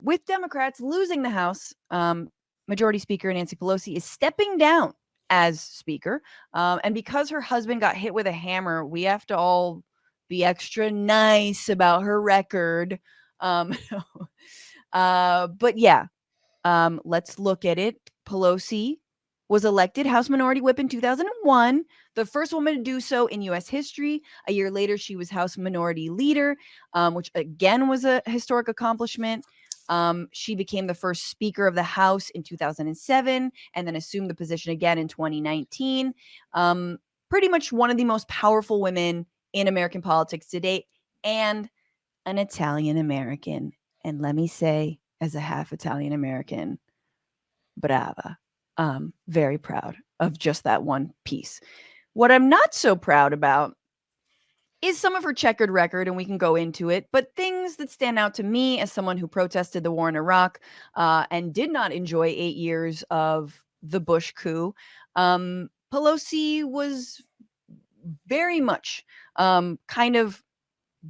with Democrats losing the House, Majority Speaker Nancy Pelosi is stepping down as Speaker. And because her husband got hit with a hammer, we have to all be extra nice about her record. But yeah, let's look at it. Pelosi was elected House Minority Whip in 2001, the first woman to do so in U.S. history. A year later, she was House Minority Leader, which again was a historic accomplishment. She became the first Speaker of the House in 2007 and then assumed the position again in 2019. Pretty much one of the most powerful women in American politics to date, and an Italian American. And let me say, as a half Italian American, brava. Very proud of just that one piece. What I'm not so proud about is some of her checkered record, and we can go into it, but things that stand out to me as someone who protested the war in Iraq and did not enjoy 8 years of the Bush coup. Pelosi was very much kind of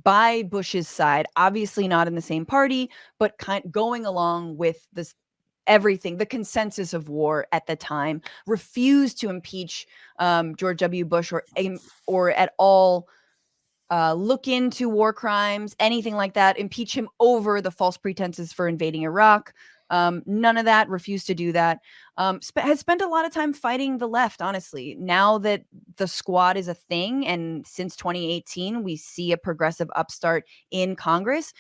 by Bush's side, obviously not in the same party, but going along with this everything, the consensus of war at the time, refused to impeach George W. Bush or at all look into war crimes, anything like that, impeach him over the false pretenses for invading Iraq. None of that, refused to do that. Has spent a lot of time fighting the left, honestly. Now that the squad is a thing, and since 2018, we see a progressive upstart in Congress.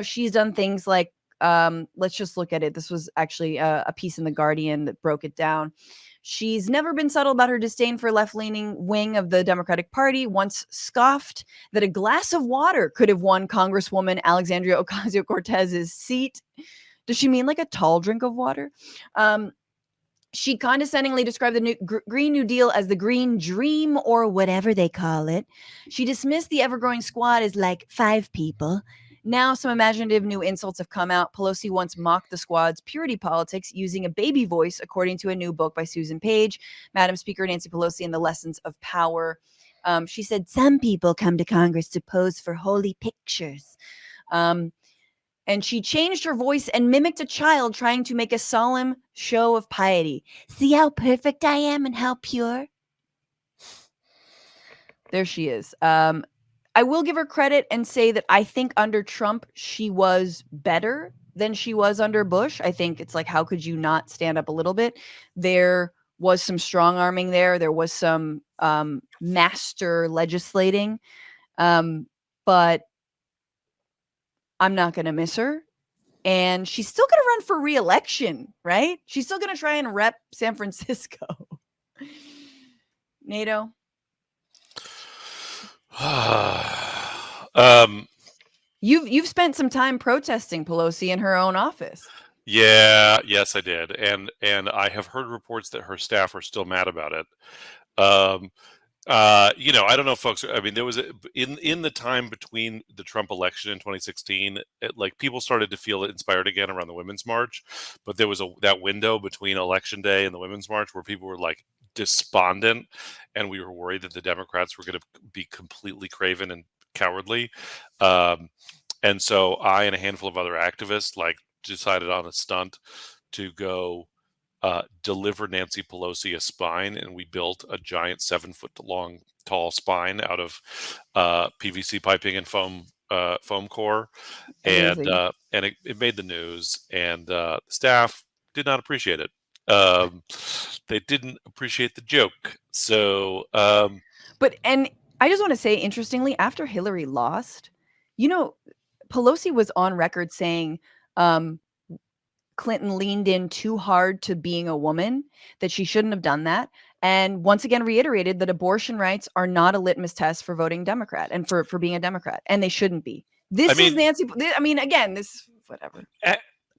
She's done things like, let's just look at it. This was actually a piece in The Guardian that broke it down. She's never been subtle about her disdain for left-leaning wing of the Democratic Party, once scoffed that a glass of water could have won Congresswoman Alexandria Ocasio-Cortez's seat. Does she mean like a tall drink of water? She condescendingly described the Green New Deal as the Green Dream, or whatever they call it. She dismissed the ever-growing squad as like 5 people. Now some imaginative new insults have come out. Pelosi once mocked the squad's purity politics using a baby voice, according to a new book by Susan Page, Madam Speaker Nancy Pelosi and the Lessons of Power. She said, some people come to Congress to pose for holy pictures. And she changed her voice and mimicked a child trying to make a solemn show of piety. See how perfect I am and how pure? There she is. I will give her credit and say that I think under Trump, she was better than she was under Bush. I think it's like, how could you not stand up a little bit? There was some strong arming there. There was some master legislating. But I'm not going to miss her. And she's still going to run for re-election, right? She's still going to try and rep San Francisco. NATO? You've spent some time protesting Pelosi in her own office. Yeah, yes, I did, and I have heard reports that her staff are still mad about it. I don't know, folks. I mean, there was in the time between the Trump election in 2016, people started to feel inspired again around the Women's March, but there was that window between Election Day and the Women's March where people were like despondent, and we were worried that the Democrats were going to be completely craven and cowardly. And so I and a handful of other activists decided on a stunt to go deliver Nancy Pelosi a spine, and we built a giant 7-foot long tall spine out of PVC piping and foam core. Amazing. And it made the news, and the staff did not appreciate it. They didn't appreciate the joke. So and I just want to say, interestingly, after Hillary lost, Pelosi was on record saying Clinton leaned in too hard to being a woman, that she shouldn't have done that. And once again reiterated that abortion rights are not a litmus test for voting Democrat and for being a Democrat. And they shouldn't be. This is Nancy. I mean, again, this, whatever.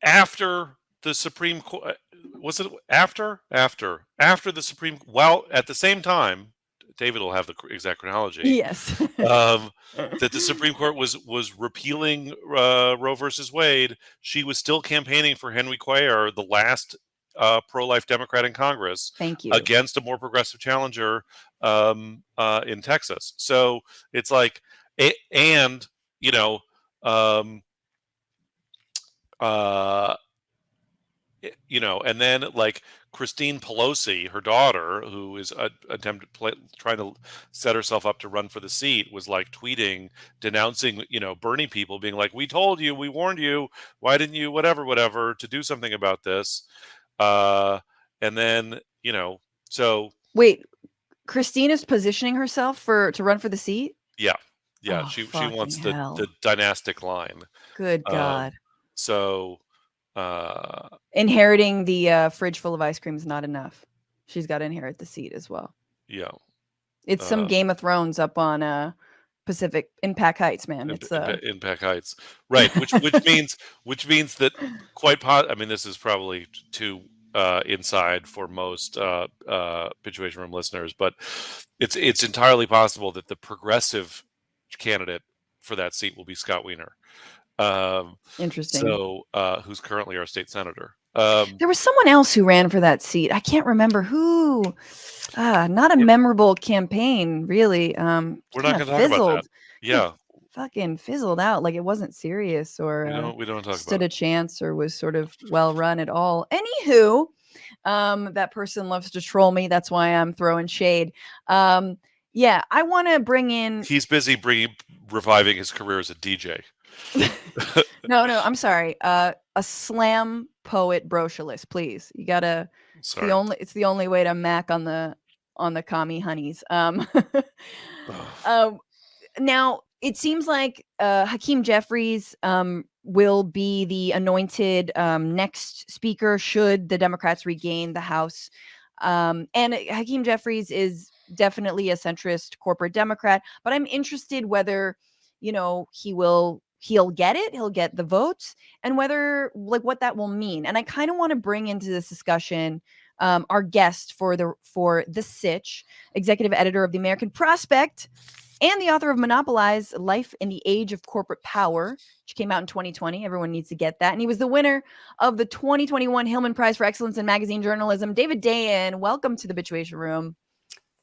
After the Supreme Court, was it after the Supreme? Well, at the same time, David will have the exact chronology. Yes. That the Supreme Court was repealing Roe versus Wade. She was still campaigning for Henry Cuellar, the last pro-life Democrat in Congress. Thank you. Against a more progressive challenger in Texas. So it's like, You know, and then like Christine Pelosi, her daughter, who is trying to set herself up to run for the seat, was like tweeting, denouncing, you know, Bernie people, being like, "We told you, we warned you. Why didn't you, whatever, to do something about this?" And then, you know, so Wait, Christina's positioning herself to run for the seat? yeah, Oh, she fucking wants the hell. dynastic line. Good God. So uh, Inheriting the fridge full of ice cream is not enough. She's got to inherit the seat as well. yeah. It's some Uh, Game of Thrones up on Pacific Impact Heights, man. It's Impact Heights, right? Which means that I mean, this is probably too inside for most Bitchuation Room listeners, but it's entirely possible that the progressive candidate for that seat will be Scott Wiener, interesting. so who's currently our state senator. There was someone else who ran for that seat. I can't remember who. Not a memorable campaign, really. We're Kind not of going to talk about that. fizzled. Kind of Yeah, fucking fizzled out. Like it wasn't serious or we don't talk about stood it. a chance or was sort of well run at all. Anywho, that person loves to troll me. That's why I'm throwing shade. Yeah, I want to bring in. He's busy reviving his career as a DJ. No, I'm sorry. A slam poet brochure please. You gotta. Sorry. It's the only way to mac on the commie honeys. Now it seems like Hakeem Jeffries will be the anointed next speaker should the Democrats regain the House. And Hakeem Jeffries is definitely a centrist corporate Democrat, but I'm interested whether, he'll get it, he'll get the votes, and whether like what that will mean. And I kind of want to bring into this discussion our guest for the Sitch, executive editor of the American Prospect, and the author of Monopolize Life in the Age of Corporate Power, which came out in 2020. Everyone needs to get that. And he was the winner of the 2021 Hillman Prize for Excellence in Magazine Journalism. David Dayan, welcome to the Bitchuation Room.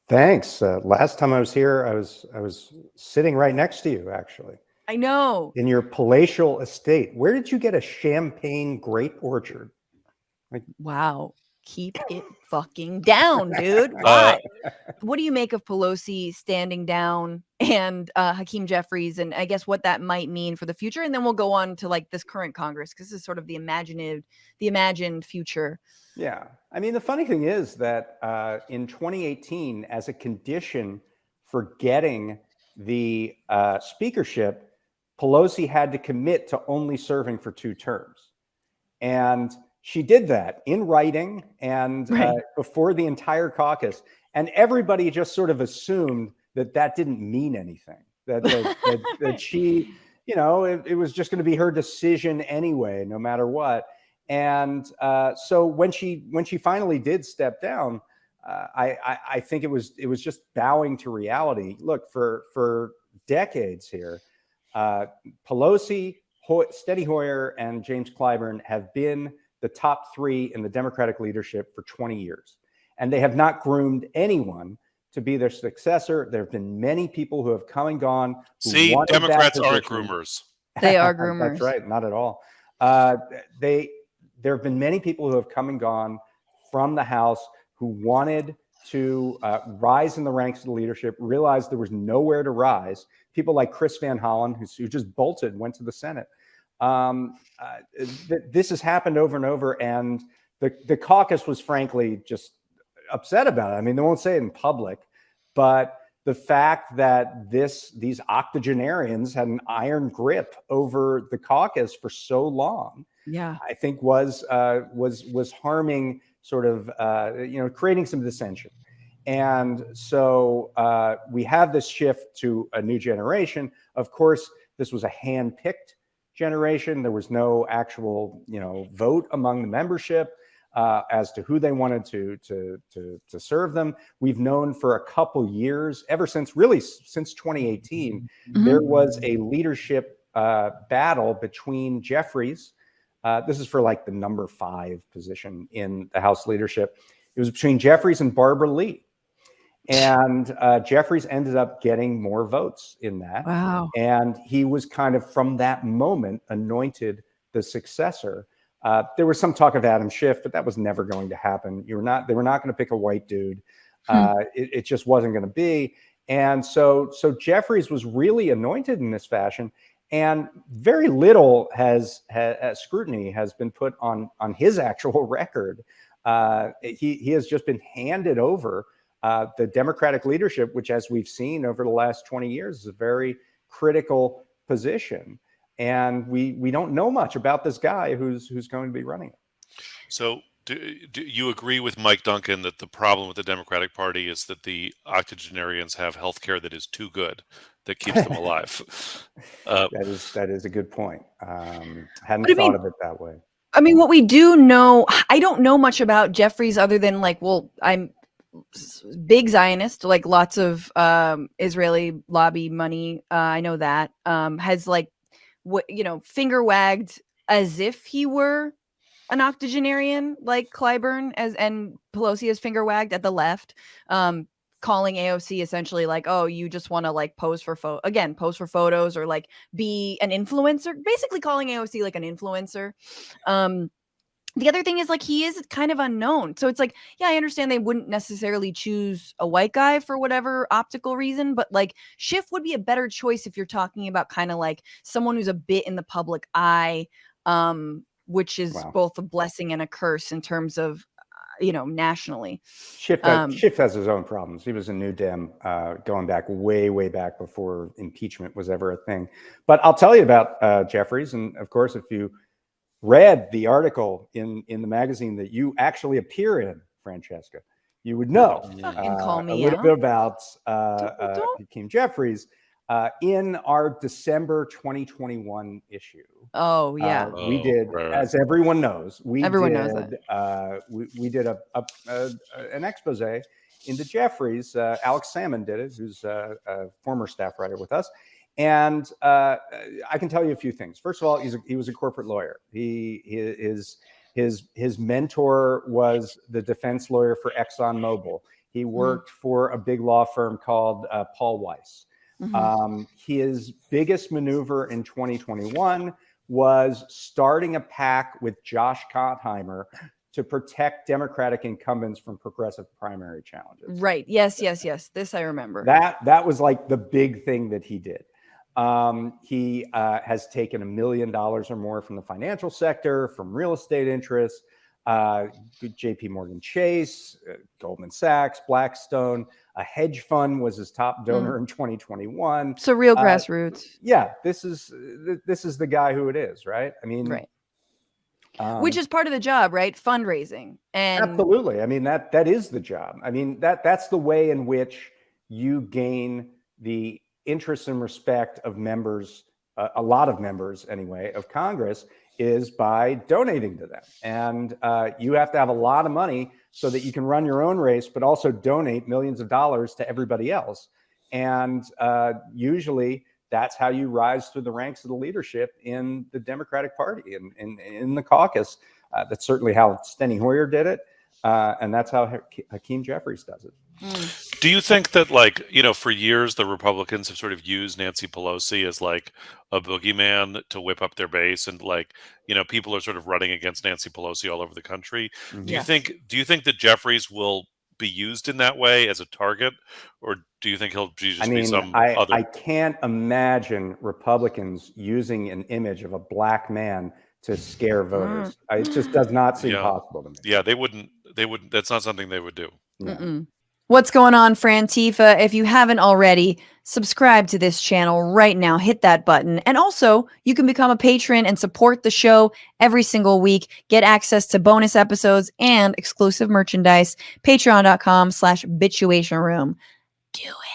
Thanks. Last time I was here, I was sitting right next to you, actually. I know. In your palatial estate. Where did you get a champagne grape orchard? Wow. Keep it fucking down, dude. Why? What do you make of Pelosi standing down and Hakeem Jeffries, and I guess what that might mean for the future? And then we'll go on to like this current Congress, because this is sort of the imagined future. Yeah. I mean, the funny thing is that in 2018, as a condition for getting the speakership, Pelosi had to commit to only serving for 2 terms. And she did that in writing and before the entire caucus. And everybody just sort of assumed that didn't mean anything, that she, it was just going to be her decision anyway, no matter what. And so when she finally did step down, I think it was just bowing to reality. Look, for decades here, Pelosi, Steny Hoyer, and James Clyburn have been the top 3 in the Democratic leadership for 20 years. And they have not groomed anyone to be their successor. There have been many people who have come and gone. See, Democrats aren't groomers. They are groomers. That's right. Not at all. There have been many people who have come and gone from the House who wanted to rise in the ranks of the leadership, realized there was nowhere to rise. People like Chris Van Hollen, who just bolted, went to the Senate. This has happened over and over, and the caucus was frankly just upset about it. I mean, they won't say it in public, but the fact that these octogenarians had an iron grip over the caucus for so long, I think was harming, sort of creating some dissension. And so we have this shift to a new generation. Of course, this was a hand-picked generation. There was no actual, vote among the membership as to who they wanted to serve them. We've known for a couple years, since 2018, there was a leadership battle between Jeffries. This is for like the number 5 position in the House leadership. It was between Jeffries and Barbara Lee. And Jeffries ended up getting more votes in that. Wow. And he was kind of, from that moment, anointed the successor. There was some talk of Adam Schiff, but that was never going to happen. They were not going to pick a white dude. It just wasn't going to be. And so Jeffries was really anointed in this fashion, and very little scrutiny has been put on his actual record. He has just been handed over the Democratic leadership, which, as we've seen over the last 20 years, is a very critical position. And we don't know much about this guy who's going to be running it. So do you agree with Mike Duncan that the problem with the Democratic Party is that the octogenarians have health care that is too good, that keeps them alive? That is a good point. Hadn't thought of it that way. I mean, what we do know, I don't know much about Jeffries other than like, well, I'm big Zionist, like lots of Israeli lobby money. I know that has like, finger wagged as if he were an octogenarian, like Clyburn, and Pelosi has finger wagged at the left, calling AOC essentially like, oh, you just want to like pose for photos or like be an influencer, basically calling AOC like an influencer. The other thing is like he is kind of unknown. So it's like, yeah, I understand they wouldn't necessarily choose a white guy for whatever optical reason, but like Schiff would be a better choice if you're talking about kind of like someone who's a bit in the public eye, which is both a blessing and a curse in terms of, nationally. Schiff has his own problems. He was a New Dem going back way back before impeachment was ever a thing. But I'll tell you about Jeffries. And of course, if you read the article in the magazine that you actually appear in, Francesca, you would know call me a little bit about Hakeem Jeffries in our December 2021 issue. Oh yeah, we did, as everyone knows, we did an expose into Jeffries. Alex Salmon did it, who's a former staff writer with us. And I can tell you a few things. First of all, he was a corporate lawyer. His mentor was the defense lawyer for ExxonMobil. He worked for a big law firm called Paul Weiss. His biggest maneuver in 2021 was starting a pact with Josh Kontheimer to protect Democratic incumbents from progressive primary challenges. Right. Yes. This I remember. That was like the big thing that he did. He has taken $1 million or more from the financial sector, from real estate interests, JP Morgan Chase, Goldman Sachs, Blackstone. A hedge fund was his top donor in 2021. So real grassroots. Yeah, this is the guy who it is, right? I mean, right. Which is part of the job, right? Fundraising. And absolutely. I mean, that is the job. I mean, that's the way in which you gain the interest and respect of members, a lot of members anyway, of Congress, is by donating to them. And you have to have a lot of money so that you can run your own race, but also donate millions of dollars to everybody else. And usually that's how you rise through the ranks of the leadership in the Democratic Party and in the caucus. That's certainly how Steny Hoyer did it. And that's how Hakeem Jeffries does it. Do you think that, like, for years, the Republicans have sort of used Nancy Pelosi as like a boogeyman to whip up their base, and like, people are sort of running against Nancy Pelosi all over the country? Do you think that Jeffries will be used in that way as a target, or do you think he'll just be some other? I can't imagine Republicans using an image of a black man to scare voters. It just does not seem possible to me. Yeah, they wouldn't. That's not something they would do. Yeah. What's going on, Frantifa? If you haven't already, subscribe to this channel right now. Hit that button. And also, you can become a patron and support the show every single week. Get access to bonus episodes and exclusive merchandise. Patreon.com/Bitchuation Room. Do it.